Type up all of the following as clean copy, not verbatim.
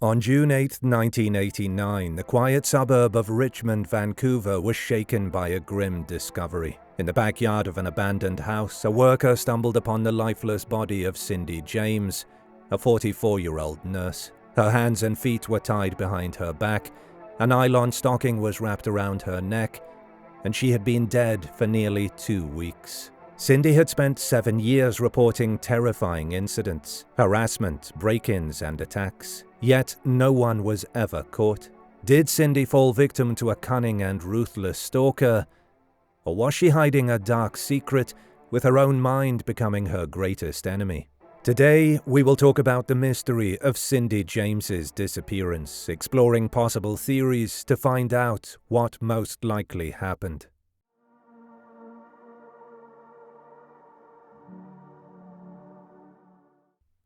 On June 8, 1989, the quiet suburb of Richmond, Vancouver was shaken by a grim discovery. In the backyard of an abandoned house, a worker stumbled upon the lifeless body of Cindy James, a 44-year-old nurse. Her hands and feet were tied behind her back, a nylon stocking was wrapped around her neck, and she had been dead for nearly 2 weeks. Cindy had spent 7 years reporting terrifying incidents, harassment, break-ins, and attacks. Yet no one was ever caught. Did Cindy fall victim to a cunning and ruthless stalker? Or was she hiding a dark secret, with her own mind becoming her greatest enemy? Today, we will talk about the mystery of Cindy James's disappearance, exploring possible theories to find out what most likely happened.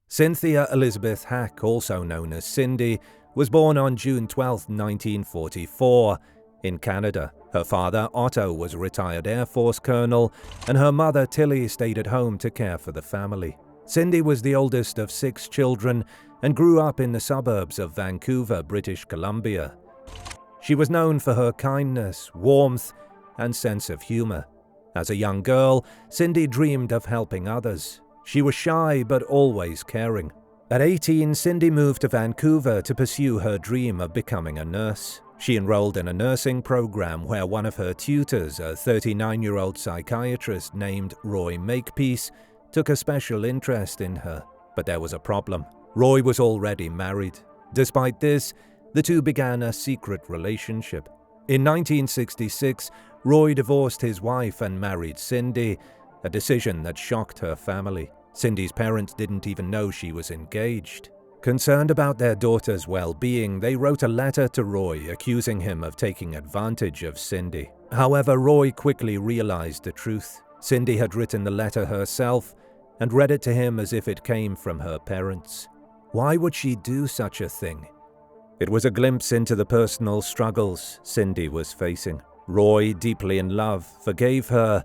Cynthia Elizabeth Hack, also known as Cindy, was born on June 12, 1944, in Canada. Her father, Otto, was a retired Air Force colonel, and her mother, Tilly, stayed at home to care for the family. Cindy was the oldest of 6 children and grew up in the suburbs of Vancouver, British Columbia. She was known for her kindness, warmth, and sense of humor. As a young girl, Cindy dreamed of helping others. She was shy but always caring. At 18, Cindy moved to Vancouver to pursue her dream of becoming a nurse. She enrolled in a nursing program where one of her tutors, a 39-year-old psychiatrist named Roy Makepeace, took a special interest in her. But there was a problem. Roy was already married. Despite this, the two began a secret relationship. In 1966, Roy divorced his wife and married Cindy, a decision that shocked her family. Cindy's parents didn't even know she was engaged. Concerned about their daughter's well-being, they wrote a letter to Roy accusing him of taking advantage of Cindy. However, Roy quickly realized the truth. Cindy had written the letter herself and read it to him as if it came from her parents. Why would she do such a thing? It was a glimpse into the personal struggles Cindy was facing. Roy, deeply in love, forgave her,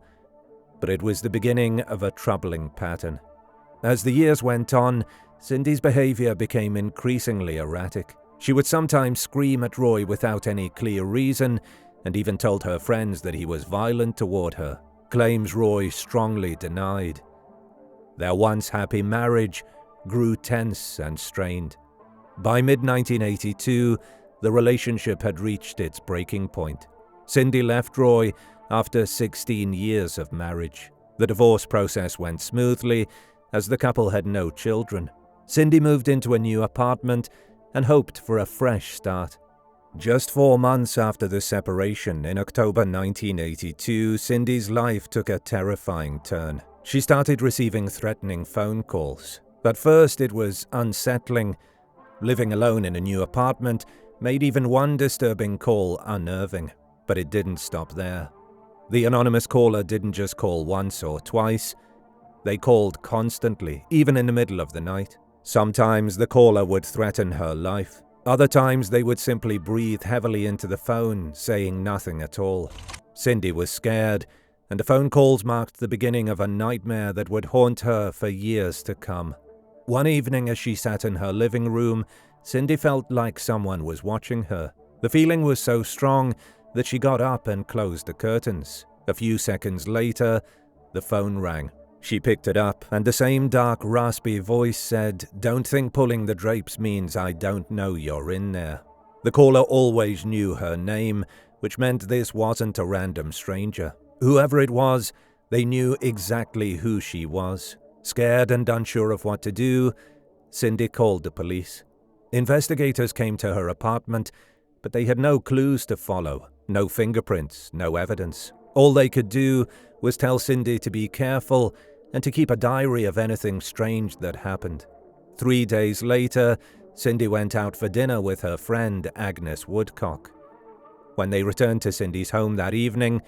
but it was the beginning of a troubling pattern. As the years went on, Cindy's behavior became increasingly erratic. She would sometimes scream at Roy without any clear reason, and even told her friends that he was violent toward her, claims Roy strongly denied. Their once happy marriage grew tense and strained. By mid-1982, the relationship had reached its breaking point. Cindy left Roy after 16 years of marriage. The divorce process went smoothly, as the couple had no children. Cindy moved into a new apartment and hoped for a fresh start. Just 4 months after the separation, in October 1982, Cindy's life took a terrifying turn. She started receiving threatening phone calls. At first, it was unsettling. Living alone in a new apartment made even one disturbing call unnerving. But it didn't stop there. The anonymous caller didn't just call once or twice. They called constantly, even in the middle of the night. Sometimes the caller would threaten her life. Other times they would simply breathe heavily into the phone, saying nothing at all. Cindy was scared, and the phone calls marked the beginning of a nightmare that would haunt her for years to come. One evening as she sat in her living room, Cindy felt like someone was watching her. The feeling was so strong that she got up and closed the curtains. A few seconds later, the phone rang. She picked it up, and the same dark, raspy voice said, "Don't think pulling the drapes means I don't know you're in there." The caller always knew her name, which meant this wasn't a random stranger. Whoever it was, they knew exactly who she was. Scared and unsure of what to do, Cindy called the police. Investigators came to her apartment, but they had no clues to follow. No fingerprints, no evidence. All they could do was tell Cindy to be careful and to keep a diary of anything strange that happened. 3 days later, Cindy went out for dinner with her friend Agnes Woodcock. When they returned to Cindy's home that evening,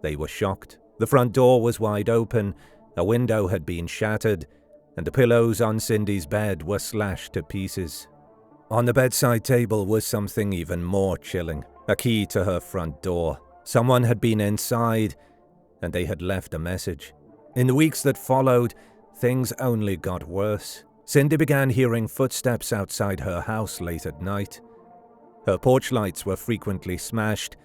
they were shocked. The front door was wide open, a window had been shattered, and the pillows on Cindy's bed were slashed to pieces. On the bedside table was something even more chilling, a key to her front door. Someone had been inside, and they had left a message. In the weeks that followed, things only got worse. Cindy began hearing footsteps outside her house late at night. Her porch lights were frequently smashed,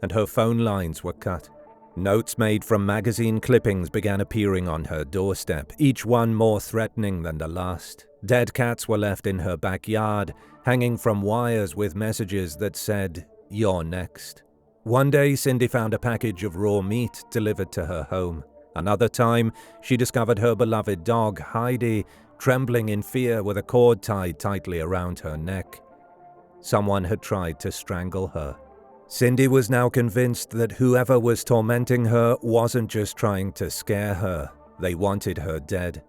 and her phone lines were cut. Notes made from magazine clippings began appearing on her doorstep, each one more threatening than the last. Dead cats were left in her backyard, hanging from wires with messages that said, "You're next." One day, Cindy found a package of raw meat delivered to her home. Another time, she discovered her beloved dog, Heidi, trembling in fear with a cord tied tightly around her neck. Someone had tried to strangle her. Cindy was now convinced that whoever was tormenting her wasn't just trying to scare her, they wanted her dead.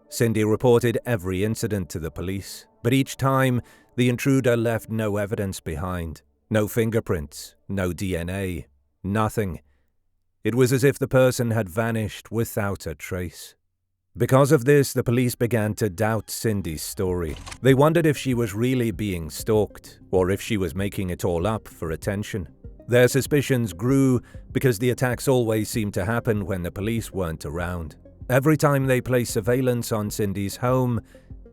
Cindy reported every incident to the police, but each time, the intruder left no evidence behind. No fingerprints, no DNA, nothing. It was as if the person had vanished without a trace. Because of this, the police began to doubt Cindy's story. They wondered if she was really being stalked, or if she was making it all up for attention. Their suspicions grew because the attacks always seemed to happen when the police weren't around. Every time they placed surveillance on Cindy's home,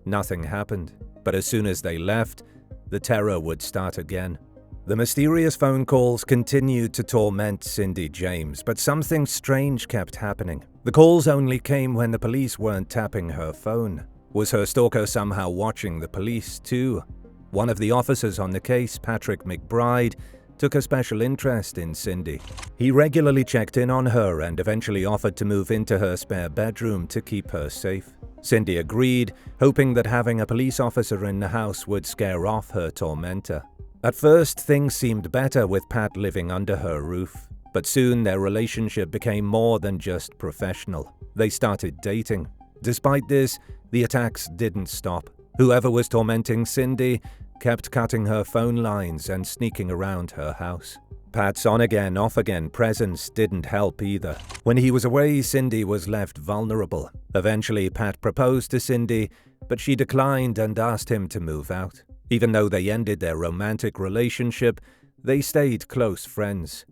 nothing happened. But as soon as they left, the terror would start again. The mysterious phone calls continued to torment Cindy James, but something strange kept happening. The calls only came when the police weren't tapping her phone. Was her stalker somehow watching the police too? One of the officers on the case, Patrick McBride, took a special interest in Cindy. He regularly checked in on her and eventually offered to move into her spare bedroom to keep her safe. Cindy agreed, hoping that having a police officer in the house would scare off her tormentor. At first, things seemed better with Pat living under her roof, but soon their relationship became more than just professional. They started dating. Despite this, the attacks didn't stop. Whoever was tormenting Cindy kept cutting her phone lines and sneaking around her house. Pat's on-again, off-again presence didn't help either. When he was away, Cindy was left vulnerable. Eventually, Pat proposed to Cindy, but she declined and asked him to move out. Even though they ended their romantic relationship, they stayed close friends.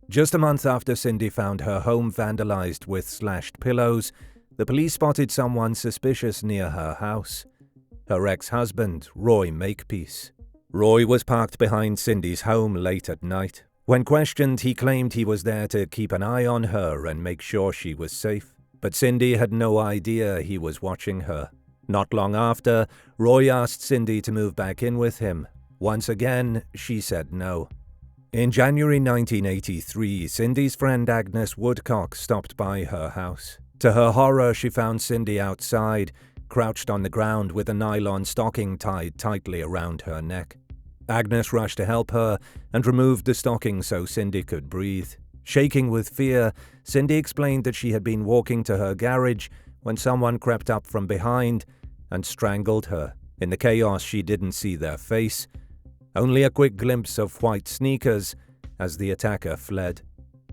Just a month after Cindy found her home vandalized with slashed pillows, the police spotted someone suspicious near her house. Her ex-husband, Roy Makepeace. Roy was parked behind Cindy's home late at night. When questioned, he claimed he was there to keep an eye on her and make sure she was safe. But Cindy had no idea he was watching her. Not long after, Roy asked Cindy to move back in with him. Once again, she said no. In January 1983, Cindy's friend Agnes Woodcock stopped by her house. To her horror, she found Cindy outside, crouched on the ground with a nylon stocking tied tightly around her neck. Agnes rushed to help her and removed the stocking so Cindy could breathe. Shaking with fear, Cindy explained that she had been walking to her garage when someone crept up from behind and strangled her. In the chaos, she didn't see their face, only a quick glimpse of white sneakers as the attacker fled.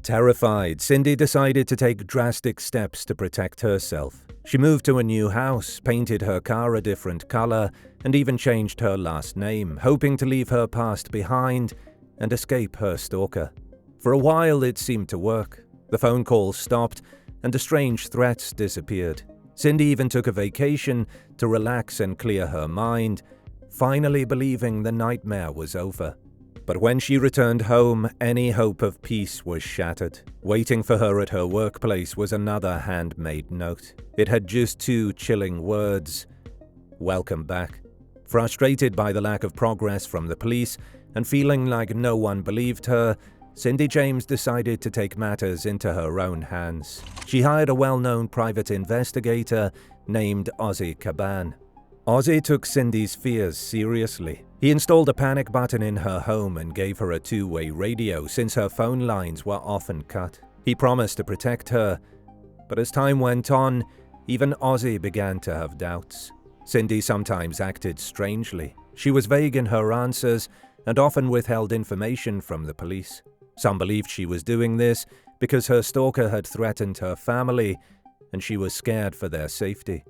Terrified, Cindy decided to take drastic steps to protect herself. She moved to a new house, painted her car a different color, and even changed her last name, hoping to leave her past behind and escape her stalker. For a while, it seemed to work. The phone calls stopped, and the strange threats disappeared. Cindy even took a vacation to relax and clear her mind, finally believing the nightmare was over. But when she returned home, any hope of peace was shattered. Waiting for her at her workplace was another handmade note. It had just two chilling words: "Welcome back." Frustrated by the lack of progress from the police and feeling like no one believed her, Cindy James decided to take matters into her own hands. She hired a well-known private investigator named Ozzy Caban. Ozzy took Cindy's fears seriously. He installed a panic button in her home and gave her a two-way radio since her phone lines were often cut. He promised to protect her, but as time went on, even Ozzy began to have doubts. Cindy sometimes acted strangely. She was vague in her answers and often withheld information from the police. Some believed she was doing this because her stalker had threatened her family and she was scared for their safety.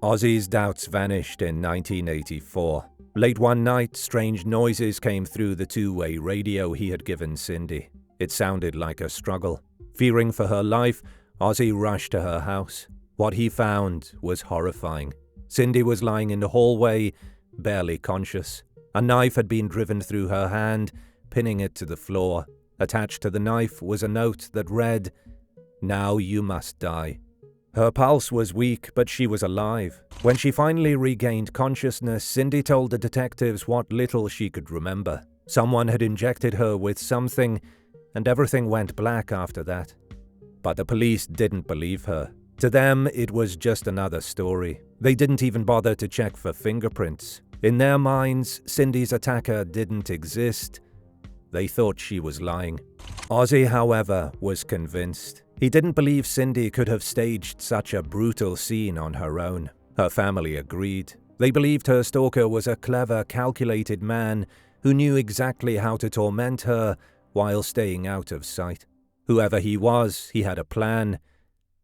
Ozzy's doubts vanished in 1984. Late one night, strange noises came through the two-way radio he had given Cindy. It sounded like a struggle. Fearing for her life, Ozzy rushed to her house. What he found was horrifying. Cindy was lying in the hallway, barely conscious. A knife had been driven through her hand, pinning it to the floor. Attached to the knife was a note that read, "Now you must die." Her pulse was weak, but she was alive. When she finally regained consciousness, Cindy told the detectives what little she could remember. Someone had injected her with something, and everything went black after that. But the police didn't believe her. To them, it was just another story. They didn't even bother to check for fingerprints. In their minds, Cindy's attacker didn't exist. They thought she was lying. Ozzy, however, was convinced. He didn't believe Cindy could have staged such a brutal scene on her own. Her family agreed. They believed her stalker was a clever, calculated man who knew exactly how to torment her while staying out of sight. Whoever he was, he had a plan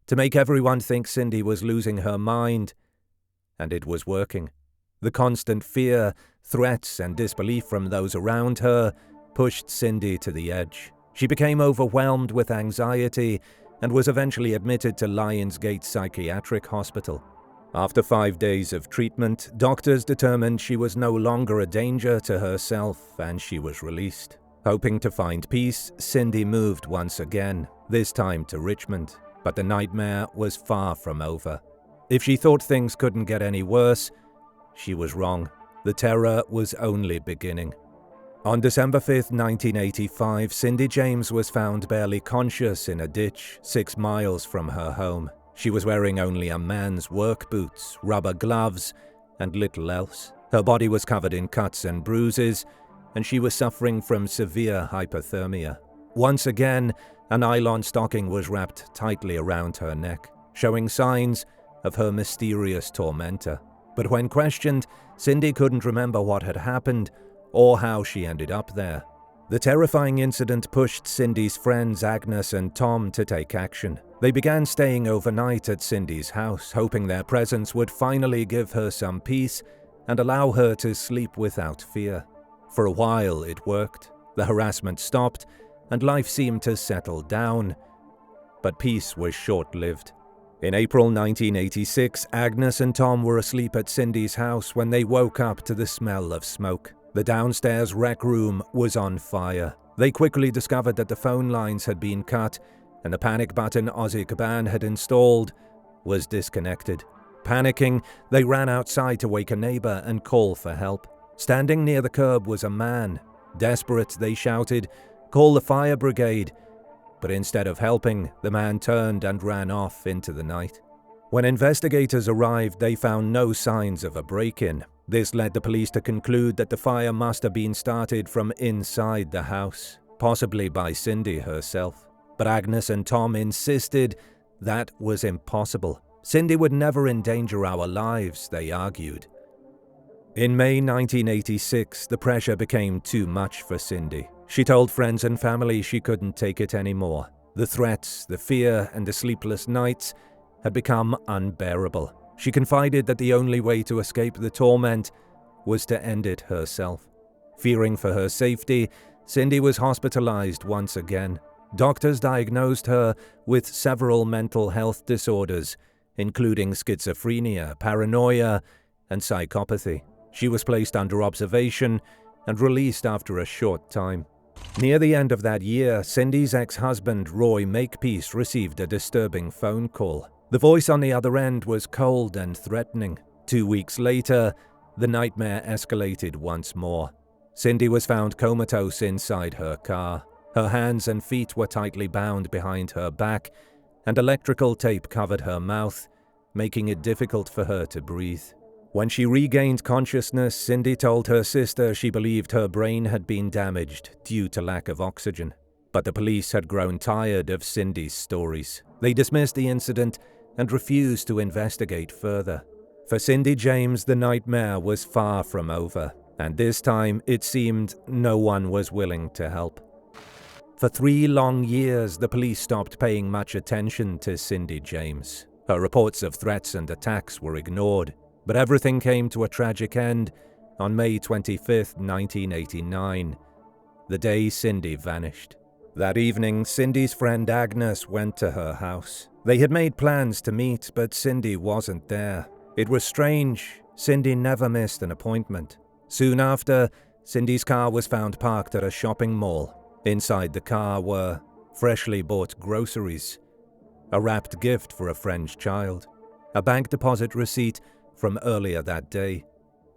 to make everyone think Cindy was losing her mind, and it was working. The constant fear, threats, and disbelief from those around her pushed Cindy to the edge. She became overwhelmed with anxiety and was eventually admitted to Lionsgate Psychiatric Hospital. After 5 days of treatment, doctors determined she was no longer a danger to herself and she was released. Hoping to find peace, Cindy moved once again, this time to Richmond. But the nightmare was far from over. If she thought things couldn't get any worse, she was wrong. The terror was only beginning. On December 5, 1985, Cindy James was found barely conscious in a ditch 6 miles from her home. She was wearing only a man's work boots, rubber gloves, and little else. Her body was covered in cuts and bruises, and she was suffering from severe hypothermia. Once again, a nylon stocking was wrapped tightly around her neck, showing signs of her mysterious tormentor. But when questioned, Cindy couldn't remember what had happened or how she ended up there. The terrifying incident pushed Cindy's friends Agnes and Tom to take action. They began staying overnight at Cindy's house, hoping their presence would finally give her some peace and allow her to sleep without fear. For a while, it worked. The harassment stopped, and life seemed to settle down. But peace was short-lived. In April 1986, Agnes and Tom were asleep at Cindy's house when they woke up to the smell of smoke. The downstairs rec room was on fire. They quickly discovered that the phone lines had been cut, and the panic button Ozzy Caban had installed was disconnected. Panicking, they ran outside to wake a neighbor and call for help. Standing near the curb was a man. Desperate, they shouted, "Call the fire brigade." But instead of helping, the man turned and ran off into the night. When investigators arrived, they found no signs of a break-in. This led the police to conclude that the fire must have been started from inside the house, possibly by Cindy herself. But Agnes and Tom insisted that was impossible. Cindy would never endanger our lives, they argued. In May 1986, the pressure became too much for Cindy. She told friends and family she couldn't take it anymore. The threats, the fear, and the sleepless nights had become unbearable. She confided that the only way to escape the torment was to end it herself. Fearing for her safety, Cindy was hospitalized once again. Doctors diagnosed her with several mental health disorders, including schizophrenia, paranoia, and psychopathy. She was placed under observation and released after a short time. Near the end of that year, Cindy's ex-husband, Roy Makepeace, received a disturbing phone call. The voice on the other end was cold and threatening. 2 weeks later, the nightmare escalated once more. Cindy was found comatose inside her car. Her hands and feet were tightly bound behind her back, and electrical tape covered her mouth, making it difficult for her to breathe. When she regained consciousness, Cindy told her sister she believed her brain had been damaged due to lack of oxygen. But the police had grown tired of Cindy's stories. They dismissed the incident and refused to investigate further. For Cindy James, the nightmare was far from over, and this time it seemed no one was willing to help. For 3 long years, the police stopped paying much attention to Cindy James. Her reports of threats and attacks were ignored, but everything came to a tragic end on May 25, 1989, the day Cindy vanished. That evening, Cindy's friend Agnes went to her house. They had made plans to meet, but Cindy wasn't there. It was strange. Cindy never missed an appointment. Soon after, Cindy's car was found parked at a shopping mall. Inside the car were freshly bought groceries, a wrapped gift for a friend's child, a bank deposit receipt from earlier that day.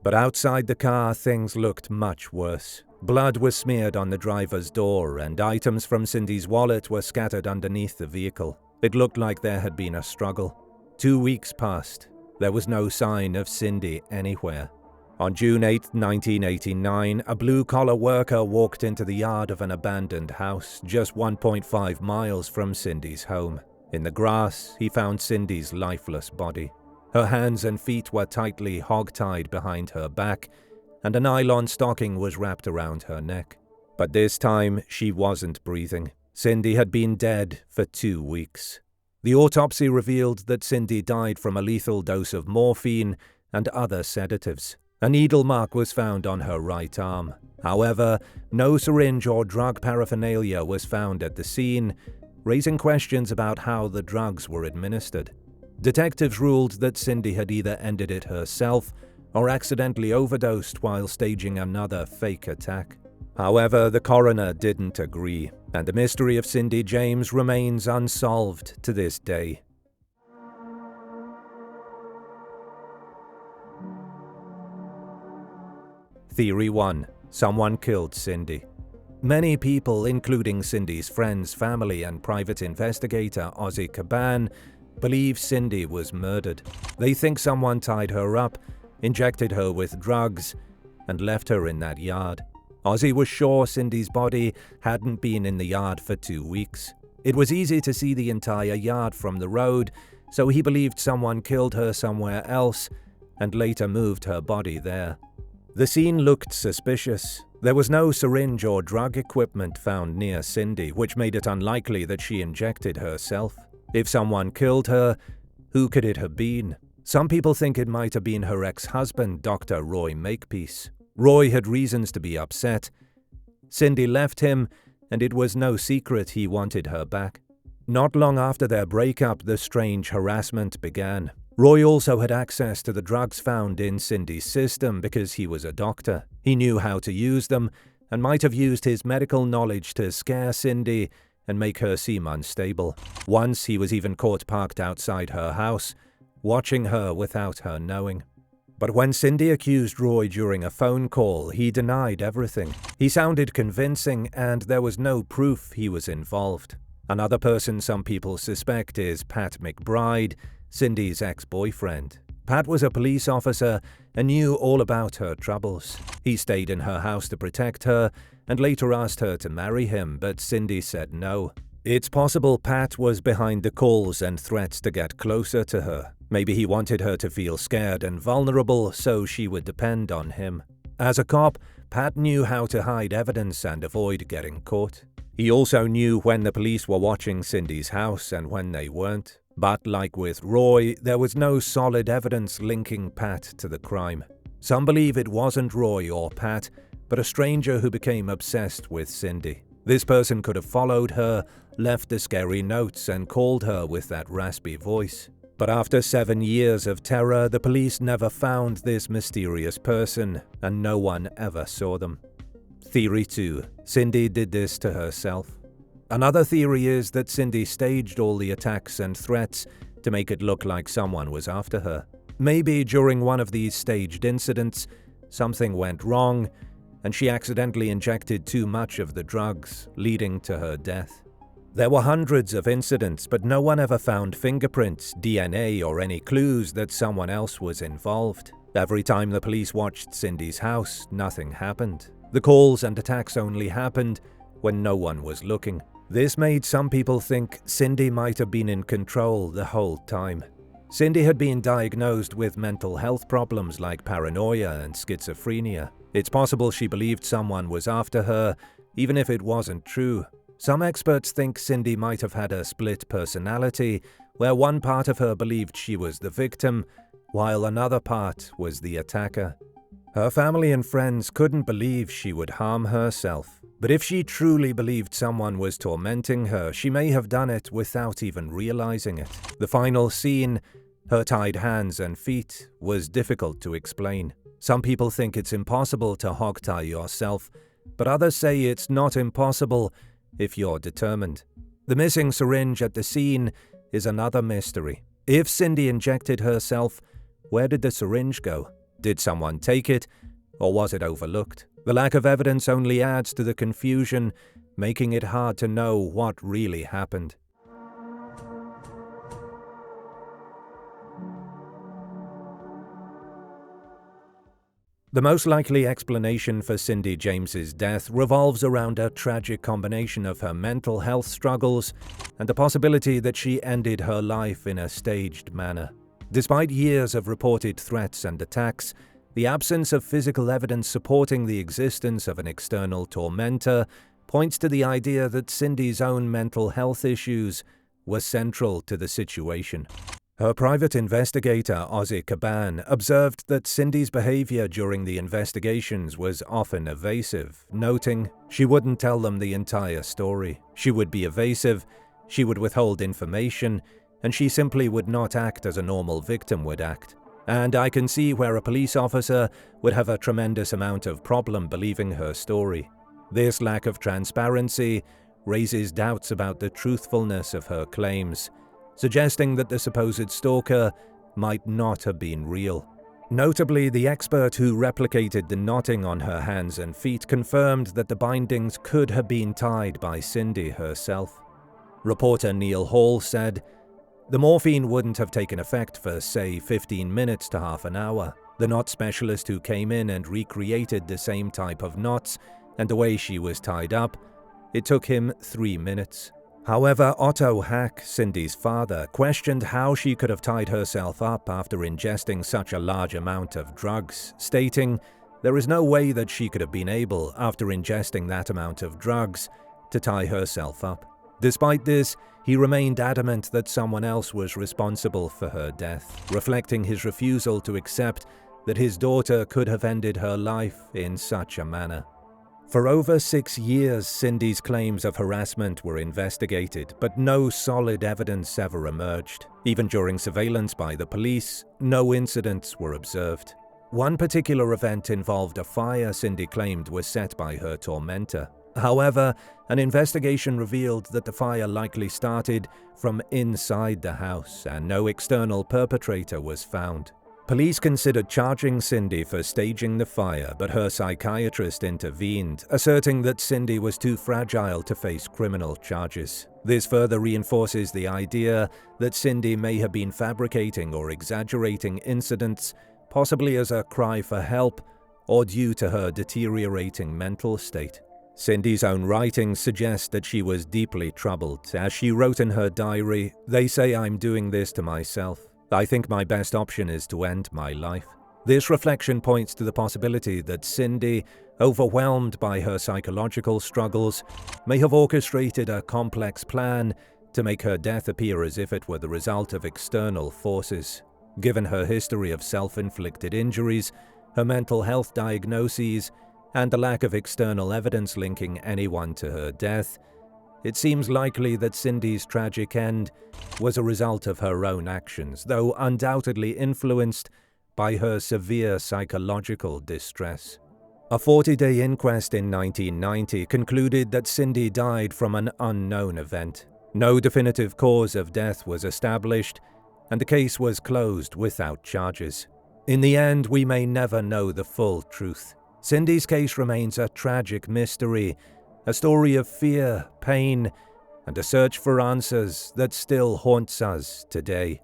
But outside the car, things looked much worse. Blood was smeared on the driver's door, and items from Cindy's wallet were scattered underneath the vehicle. It looked like there had been a struggle. 2 weeks passed. There was no sign of Cindy anywhere. On June 8, 1989, a blue-collar worker walked into the yard of an abandoned house just 1.5 miles from Cindy's home. In the grass, he found Cindy's lifeless body. Her hands and feet were tightly hog-tied behind her back, and a nylon stocking was wrapped around her neck. But this time, she wasn't breathing. Cindy had been dead for 2 weeks. The autopsy revealed that Cindy died from a lethal dose of morphine and other sedatives. A needle mark was found on her right arm. However, no syringe or drug paraphernalia was found at the scene, raising questions about how the drugs were administered. Detectives ruled that Cindy had either ended it herself or accidentally overdosed while staging another fake attack. However, the coroner didn't agree, and the mystery of Cindy James remains unsolved to this day. Theory 1. Someone killed Cindy. Many people, including Cindy's friends, family, and private investigator Ozzy Caban, believe Cindy was murdered. They think someone tied her up, injected her with drugs, and left her in that yard. Ozzy was sure Cindy's body hadn't been in the yard for 2 weeks. It was easy to see the entire yard from the road, so he believed someone killed her somewhere else and later moved her body there. The scene looked suspicious. There was no syringe or drug equipment found near Cindy, which made it unlikely that she injected herself. If someone killed her, who could it have been? Some people think it might have been her ex-husband, Dr. Roy Makepeace. Roy had reasons to be upset. Cindy left him, and it was no secret he wanted her back. Not long after their breakup, the strange harassment began. Roy also had access to the drugs found in Cindy's system because he was a doctor. He knew how to use them and might have used his medical knowledge to scare Cindy and make her seem unstable. Once he was even caught parked outside her house, watching her without her knowing. But when Cindy accused Roy during a phone call, he denied everything. He sounded convincing, and there was no proof he was involved. Another person some people suspect is Pat McBride, Cindy's ex-boyfriend. Pat was a police officer and knew all about her troubles. He stayed in her house to protect her and later asked her to marry him, but Cindy said no. It's possible Pat was behind the calls and threats to get closer to her. Maybe he wanted her to feel scared and vulnerable so she would depend on him. As a cop, Pat knew how to hide evidence and avoid getting caught. He also knew when the police were watching Cindy's house and when they weren't. But like with Roy, there was no solid evidence linking Pat to the crime. Some believe it wasn't Roy or Pat, but a stranger who became obsessed with Cindy. This person could have followed her, left the scary notes, and called her with that raspy voice. But after 7 years of terror, the police never found this mysterious person, and no one ever saw them. Theory 2. Cindy did this to herself. Another theory is that Cindy staged all the attacks and threats to make it look like someone was after her. Maybe during one of these staged incidents, something went wrong, and she accidentally injected too much of the drugs, leading to her death. There were hundreds of incidents, but no one ever found fingerprints, DNA, or any clues that someone else was involved. Every time the police watched Cindy's house, nothing happened. The calls and attacks only happened when no one was looking. This made some people think Cindy might have been in control the whole time. Cindy had been diagnosed with mental health problems like paranoia and schizophrenia. It's possible she believed someone was after her, even if it wasn't true. Some experts think Cindy might have had a split personality, where one part of her believed she was the victim, while another part was the attacker. Her family and friends couldn't believe she would harm herself. But if she truly believed someone was tormenting her, she may have done it without even realizing it. The final scene, Her tied hands and feet was difficult to explain. Some people think it's impossible to hogtie yourself, but others say it's not impossible if you're determined. The missing syringe at the scene is another mystery. If Cindy injected herself, where did the syringe go? Did someone take it, or was it overlooked? The lack of evidence only adds to the confusion, making it hard to know what really happened. The most likely explanation for Cindy James's death revolves around a tragic combination of her mental health struggles and the possibility that she ended her life in a staged manner. Despite years of reported threats and attacks, the absence of physical evidence supporting the existence of an external tormentor points to the idea that Cindy's own mental health issues were central to the situation. Her private investigator, Ozzy Caban, observed that Cindy's behavior during the investigations was often evasive, noting she wouldn't tell them the entire story. She would be evasive, she would withhold information, and she simply would not act as a normal victim would act. And I can see where a police officer would have a tremendous amount of problem believing her story. This lack of transparency raises doubts about the truthfulness of her claims, suggesting that the supposed stalker might not have been real. Notably, the expert who replicated the knotting on her hands and feet confirmed that the bindings could have been tied by Cindy herself. Reporter Neil Hall said, "The morphine wouldn't have taken effect for, say, 15 minutes to half an hour. The knot specialist who came in and recreated the same type of knots and the way she was tied up, it took him 3 minutes." However, Otto Hack, Cindy's father, questioned how she could have tied herself up after ingesting such a large amount of drugs, stating, "There is no way that she could have been able, after ingesting that amount of drugs, to tie herself up." Despite this, he remained adamant that someone else was responsible for her death, reflecting his refusal to accept that his daughter could have ended her life in such a manner. For over 6 years, Cindy's claims of harassment were investigated, but no solid evidence ever emerged. Even during surveillance by the police, no incidents were observed. One particular event involved a fire Cindy claimed was set by her tormentor. However, an investigation revealed that the fire likely started from inside the house, and no external perpetrator was found. Police considered charging Cindy for staging the fire, but her psychiatrist intervened, asserting that Cindy was too fragile to face criminal charges. This further reinforces the idea that Cindy may have been fabricating or exaggerating incidents, possibly as a cry for help or due to her deteriorating mental state. Cindy's own writings suggest that she was deeply troubled. As she wrote in her diary, "They say I'm doing this to myself. I think my best option is to end my life." This reflection points to the possibility that Cindy, overwhelmed by her psychological struggles, may have orchestrated a complex plan to make her death appear as if it were the result of external forces. Given her history of self-inflicted injuries, her mental health diagnoses, and the lack of external evidence linking anyone to her death, it seems likely that Cindy's tragic end was a result of her own actions, though undoubtedly influenced by her severe psychological distress. A 40-day inquest in 1990 concluded that Cindy died from an unknown event. No definitive cause of death was established, and the case was closed without charges. In the end, we may never know the full truth. Cindy's case remains a tragic mystery, a story of fear, pain, and a search for answers that still haunts us today.